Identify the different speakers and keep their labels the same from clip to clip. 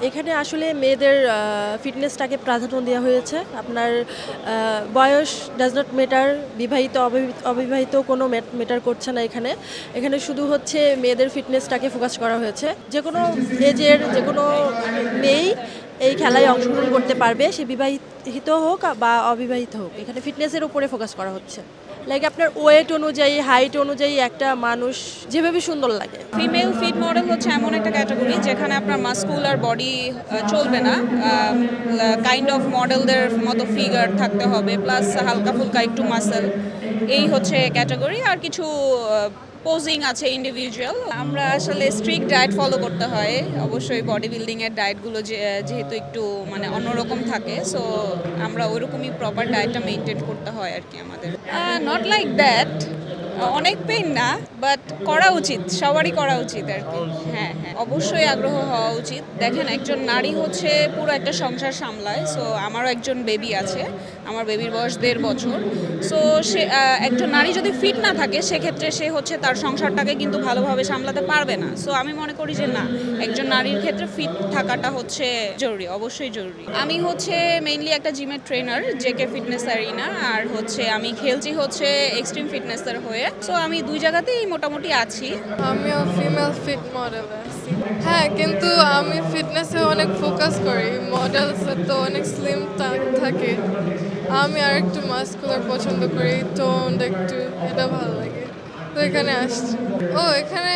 Speaker 1: এখানে আসলে মেয়েদের ফিটনেসটাকে প্রাধান্য দেওয়া হয়েছে। আপনার বয়স ডাজ নট ম্যাটার, বিবাহিত অবিবাহিত কোনো ম্যাটার করছে না এখানে। এখানে শুধু হচ্ছে মেয়েদের ফিটনেসটাকে ফোকাস করা হয়েছে। যেকোনো এজের যেকোনো মেয়েই এই খেলায় অংশগ্রহণ করতে পারবে, সে বিবাহিত হোক বা অবিবাহিত হোক। এখানে ফিটনেসের উপরে ফোকাস করা হচ্ছে। লাইক আপনার ওয়েট অনুযায়ী, হাইট অনুযায়ী একটা মানুষ যেভাবে সুন্দর লাগে।
Speaker 2: ফিমেল ফিট মডেল হচ্ছে এমন একটা ক্যাটাগরি যেখানে আপনার মাস্কুলার বডি চলবে না, কাইন্ড অফ মডেলদের মতো ফিগার থাকতে হবে, প্লাস হালকা ফুলকা একটু মাসেল। এই হচ্ছে ক্যাটাগরি। আর কিছু পোজিং আছে ইন্ডিভিজুয়াল। আমরা আসলে স্ট্রিক্ট ডায়েট ফলো করতে হয়, অবশ্যই বডি বিল্ডিংয়ের ডায়েটগুলো যেহেতু একটু মানে অন্যরকম থাকে, সো আমরা ওইরকমই প্রপার ডায়েটটা মেনটেন করতে হয় আর কি আমাদের। নট লাইক দ্যাট, অনেক পেইন না, বাট করা উচিত, সবারই করা উচিত আর কি। হ্যাঁ হ্যাঁ, অবশ্যই আগ্রহ হওয়া উচিত। দেখেন, একজন নারী হচ্ছে পুরো একটা সংসার সামলায়। সো আমারও একজন বেবি আছে, আমার বেবির বয়স 1.5 বছর। সো সে একজন নারী যদি ফিট না থাকে, সেক্ষেত্রে সে হচ্ছে তার সংসারটাকে কিন্তু ভালোভাবে সামলাতে পারবে না। সো আমি মনে করি যে না, একজন নারীর ক্ষেত্রে ফিট থাকাটা হচ্ছে জরুরি, অবশ্যই জরুরি। আমি হচ্ছে মেইনলি একটা জিমের ট্রেনার, জেকে ফিটনেস অ্যারিনা, আর হচ্ছে আমি খেলছি হচ্ছে এক্সট্রিম ফিটনেসের হয়ে। সো আমি দুই জায়গাতেই মোটামুটি আছি।
Speaker 3: আমিও ফিমেল ফিট মডেল আছি। হ্যাঁ, কিন্তু আমি ফিটনেসে অনেক ফোকাস করি। মডেলসে তো অনেক স্লিম থাকে, আমি আর একটু মাস্কুলার পছন্দ করি, টোন্ড একটু, এটা ভালো লাগে। তো এখানে আসছি। এখানে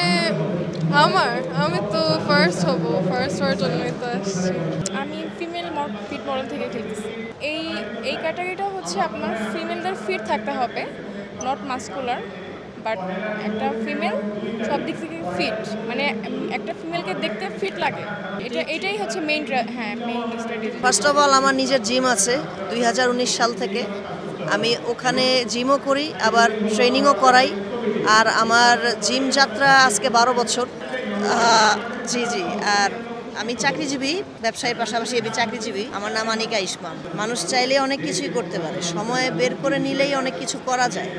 Speaker 3: আমি তো ফার্স্ট হওয়ার জন্যই তো আসছি।
Speaker 4: আমি ফিমেল ফিট মডেল থেকে খেলতেছি। এই ক্যাটাগরিটা হচ্ছে আপনার ফিমেলদের ফিট থাকতে হবে, নট মাস্কুলার, বাট একটা ফিমেল সব দিক থেকে ফিট, মানে একটা ফিমেলকে দেখতে ফিট লাগে। এটাই হচ্ছে main strategy.
Speaker 5: First of all, আমার নিজের জিম আছে 2019 সাল থেকে। আমি ওখানে জিমও করি, আবার ট্রেনিংও করাই। আর আমার জিম যাত্রা আজকে 12 বছর। জি জি। আর আমি চাকরিজীবী, ব্যবসায়ের পাশাপাশি আমি চাকরিজীবী। আমার নাম আনিকা ইসমাম। মানুষ চাইলে অনেক কিছুই করতে পারে, সময় বের করে নিলেই অনেক কিছু করা যায়।